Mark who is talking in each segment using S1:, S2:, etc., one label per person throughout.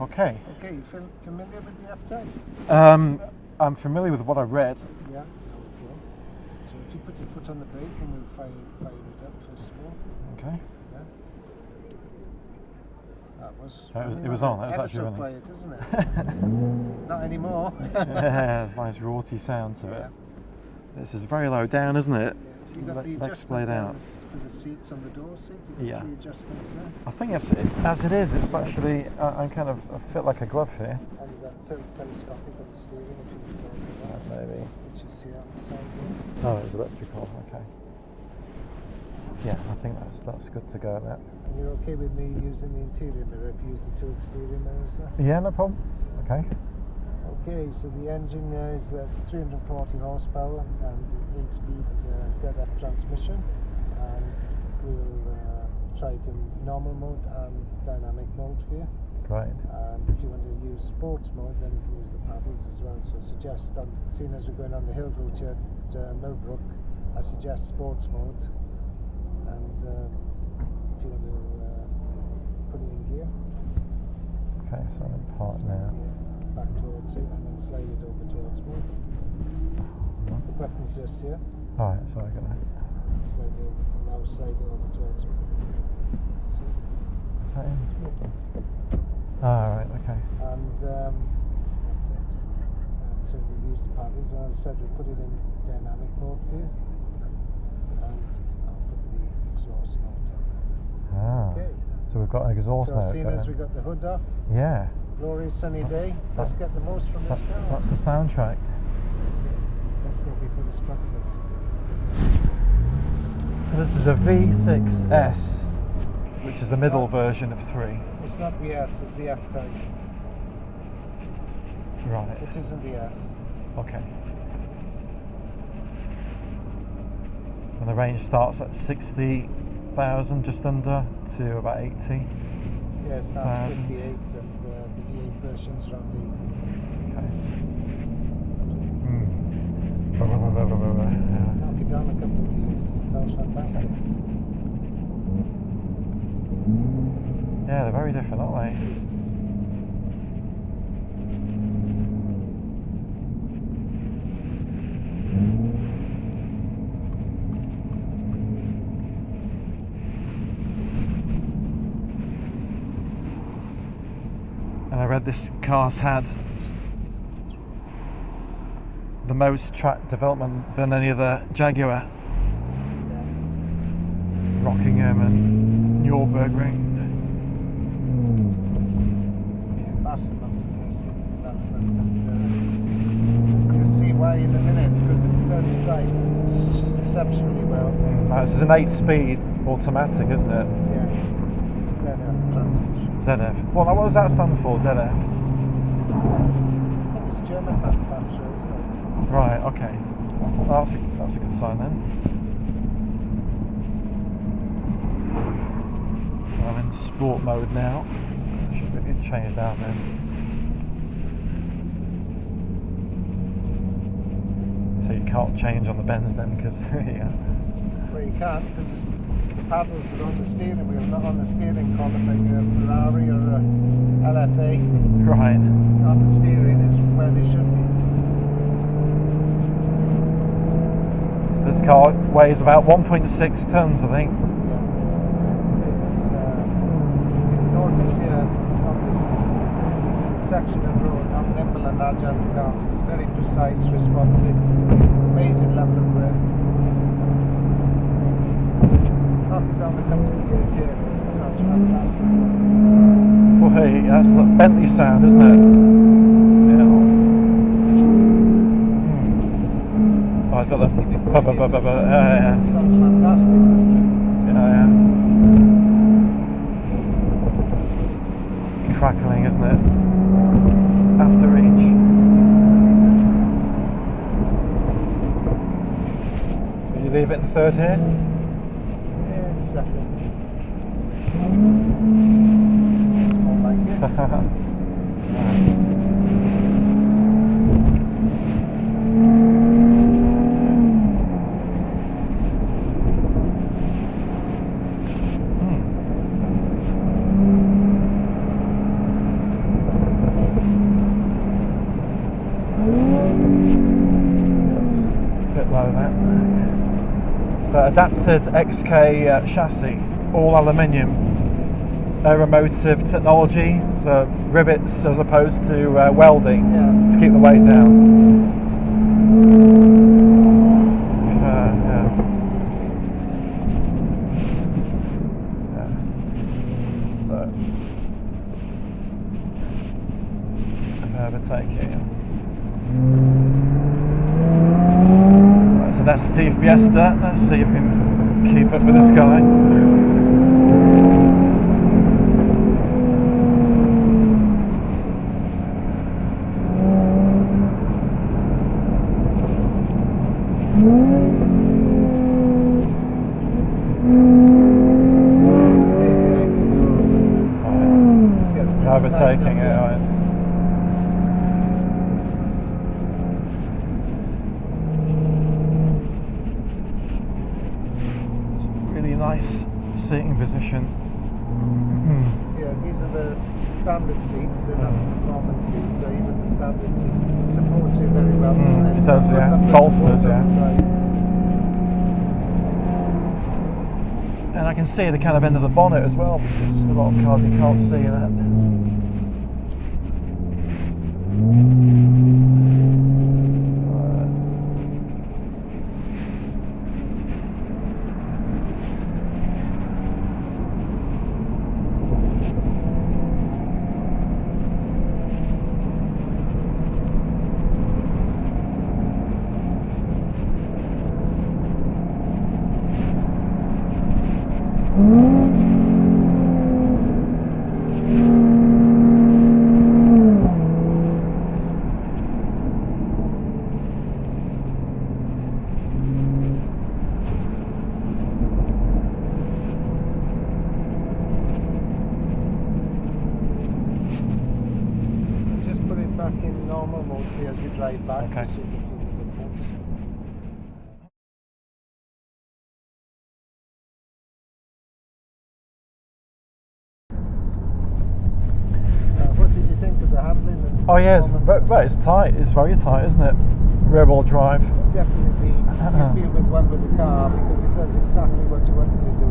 S1: Okay.
S2: Okay, you familiar with the F-type?
S1: I'm familiar with what I read.
S2: Yeah. Okay. So if you put your foot on the brake and we'll fire it up first of all.
S1: Okay.
S2: Yeah.
S1: It was on. That was actually running.
S2: Quiet, isn't it? Not anymore.
S1: Yeah, there's a nice raughty sound to it. This is very low down, isn't it?
S2: Yeah. So you got the
S1: Legs splayed out.
S2: for the seats on the door seat. You got three adjustments there.
S1: I think as it is, it's actually I fit like a glove here.
S2: And you've got telescopic on the steering if you need to do that.
S1: Maybe.
S2: Which you see on the side there.
S1: Oh, it's electrical. Okay. Yeah, I think that's good to go. That.
S2: And you're okay with me using the interior mirror if you use the two exterior mirrors there?
S1: Yeah, no problem. Okay.
S2: Okay, so the engine is 340 horsepower and the 8-speed ZF transmission, and we'll try it in normal mode and dynamic mode for you.
S1: Right.
S2: And if you want to use sports mode, then you can use the paddles as well. So I suggest, seeing as we're going on the hill route here at Millbrook, I suggest sports mode. And if you want to put it in gear.
S1: Okay, so I'm in park now.
S2: Back towards you and then slide it over towards me. The button's just here.
S1: Alright, so I'm gonna
S2: slide it over, and now slide it over towards me. See?
S1: Is that in? Right, okay.
S2: And that's it. So we use the paddles, and as I said, we put it in dynamic mode for you. And I'll put the exhaust note on. Okay.
S1: So we've got an exhaust note.
S2: So seeing as we got the hood off.
S1: Yeah.
S2: Glorious sunny day. Let's get the most from this car.
S1: That's the soundtrack.
S2: Let's go before the strugglers.
S1: So this is a V6S, which is the middle version of 3.
S2: It's not the S, it's the F-type.
S1: Right.
S2: It isn't the S.
S1: Okay. And the range starts at 60,000, just under, to about 80.
S2: Yeah, it starts 58 and the V8 version's around 80.
S1: Okay.
S2: Knock it down a couple of gears. It sounds fantastic.
S1: Yeah, they're very different, aren't they? And I read this car's had the most track development than any other Jaguar.
S2: Yes.
S1: Rockingham and Nürburgring.
S2: Yeah, vast amount of testing development, and you'll see why in a minute, because it does drive exceptionally well.
S1: This is an 8-speed automatic, isn't it?
S2: Yes. ZF transmission.
S1: ZF. Well, what does that stand for, ZF?
S2: I think it's German manufacturer, isn't it?
S1: Right, okay. Well, that's a good sign then. I'm in sport mode now. Should be getting changed out then. So you can't change on the bends then, because yeah.
S2: Well, you can't, because the paddles are on the steering wheel, not on the steering column like a Ferrari or a LFA.
S1: Right.
S2: On the steering is where they should be.
S1: So this car weighs about 1.6 tons, I think.
S2: Yeah. So it's, you'll notice here on this section of road how nimble and agile the car is. Very precise, responsive, amazing level of grip. Knock it down a couple of gears here, it sounds fantastic.
S1: Well, hey, that's the Bentley sound, isn't it? Yeah. Oh, it's got the yeah.
S2: It sounds fantastic, doesn't it?
S1: Yeah. Crackling, isn't it? After each. Will you leave it in third here?
S2: Yeah, it's second. It's more like it.
S1: bit low there. So adapted XK chassis, all aluminium, aeromotive technology, so rivets as opposed to welding to keep the weight down. So overtaking. Right, it's an ST Fiesta. Let's see if we can keep up with this guy. Overtaking it, right. It's a really nice seating position.
S2: Yeah, these are the standard seats, they're not performance seats, so even the standard seats supports you very well, doesn't it?
S1: It does, yeah. Bolsters, yeah. And I can see the kind of end of the bonnet as well, because a lot of cars you can't see that.
S2: Back in normal mode as we drive back,
S1: okay.
S2: To see the difference. What did you think of the handling? And
S1: oh yeah, it's tight. It's very tight, isn't it? Rear-wheel drive.
S2: Definitely, you feel with one with the car because it does exactly what you wanted to do.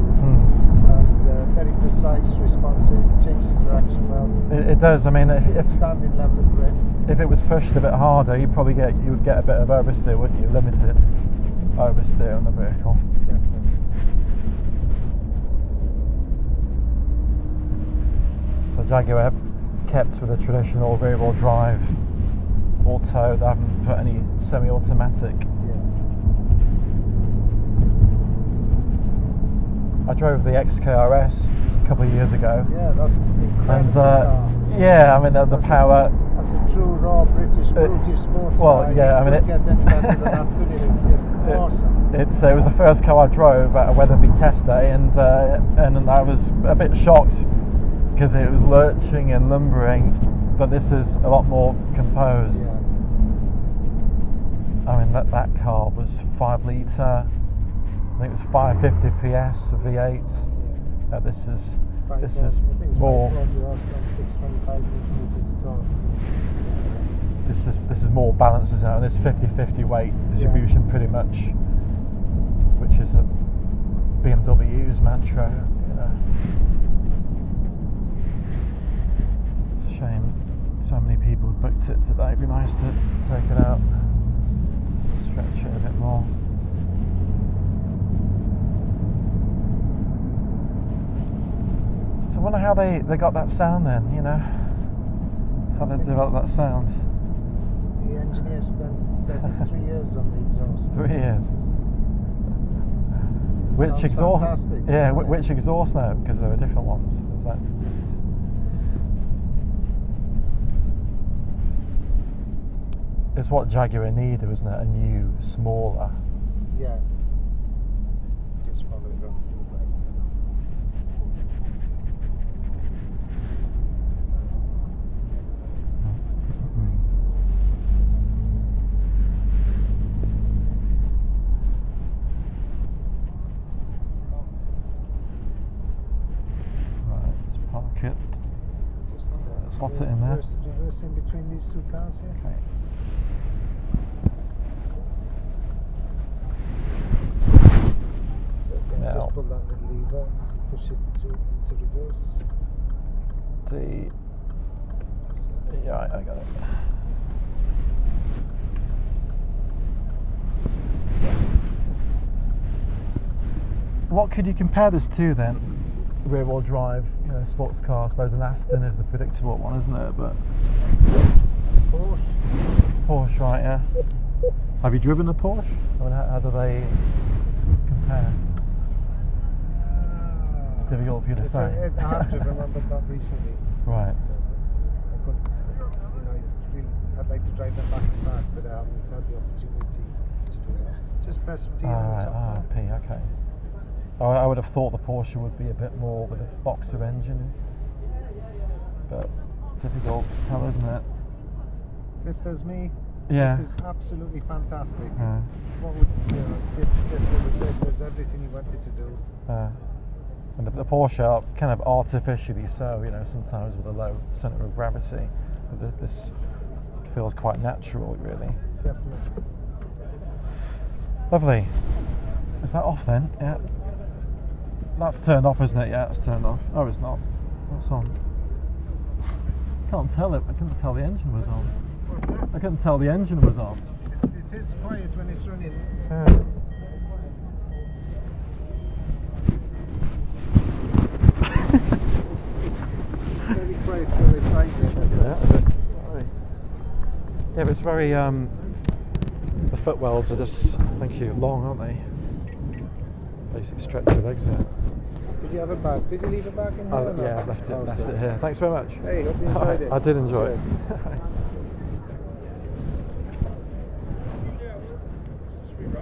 S2: And very precise, responsive, changes direction well.
S1: It does. I mean, if
S2: standing level of grip.
S1: If it was pushed a bit harder, you would get a bit of oversteer, wouldn't you? Limited oversteer on the vehicle.
S2: Definitely.
S1: So Jaguar kept with a traditional rear-wheel drive auto. They haven't put any semi-automatic.
S2: Yes.
S1: I drove the XKRS a couple of years ago.
S2: Yeah, that's incredible.
S1: And yeah, I mean the power.
S2: That's a true raw British sports car.
S1: Well, yeah, I mean
S2: it get any better than that, could it? It's just awesome.
S1: It was the first car I drove at a Weatherby test day, and I was a bit shocked because it was lurching and lumbering, but this is a lot more composed.
S2: Yes.
S1: I mean that car was 5 litre. I think it was 550 PS V8.
S2: Yeah.
S1: This is
S2: more.
S1: This is more balanced, isn't it? And this 50-50 weight distribution, pretty much, which is a BMW's mantra. You know. Shame so many people have booked it today. It'd be nice to take it out, stretch it a bit more. So I wonder how they got that sound then, you know? How they developed that sound.
S2: The engineer spent 3 years on the exhaust.
S1: 3 years. Which exhaust? Yeah, which exhaust now? Because there are different ones. Is that just... It's what Jaguar needed, wasn't it? A new, smaller.
S2: Yes. Just follow it around to the right.
S1: Right, let's park it.
S2: Just
S1: slot it in there.
S2: Reverse in between these two cars here.
S1: Okay.
S2: lever and push it into reverse.
S1: D.
S2: That's it.
S1: Yeah, I got it. What could you compare this to then? Rear-wheel drive, sports car. I suppose an Aston is the predictable one, isn't it? But Porsche, right? Yeah. Have you driven a Porsche? I mean, how do they compare? Difficult for you to say.
S2: I have driven one, but not recently.
S1: Right.
S2: So I couldn't, I'd like to drive them back to back, but I haven't had the opportunity to do that. Just press P on the top there.
S1: P, okay. I would have thought the Porsche would be a bit more with a boxer engine, but it's difficult to tell, isn't it?
S2: This does me.
S1: Yeah.
S2: This is absolutely fantastic.
S1: Yeah.
S2: What would just what we said, there's everything you wanted to do.
S1: And the Porsche are kind of artificially so, sometimes with a low centre of gravity. But this feels quite natural, really.
S2: Definitely.
S1: Lovely. Is that off then? Yeah. That's turned off, isn't it? Yeah, it's turned off. Oh, it's not. What's on? Can't tell it. I couldn't tell the engine was on.
S2: What's that?
S1: I couldn't tell the engine was on.
S2: It is quiet when it's running.
S1: Yeah.
S2: It's very quiet when it's idling, isn't it?
S1: Yeah, but it's very. The footwells are just, long, aren't they? Basic stretch your legs out.
S2: Did you have a bag? Did you leave a bag in here? or not?
S1: Yeah, I left it here. Thanks very much.
S2: Hey, hope you enjoyed it.
S1: I did enjoy it.
S2: Cheers.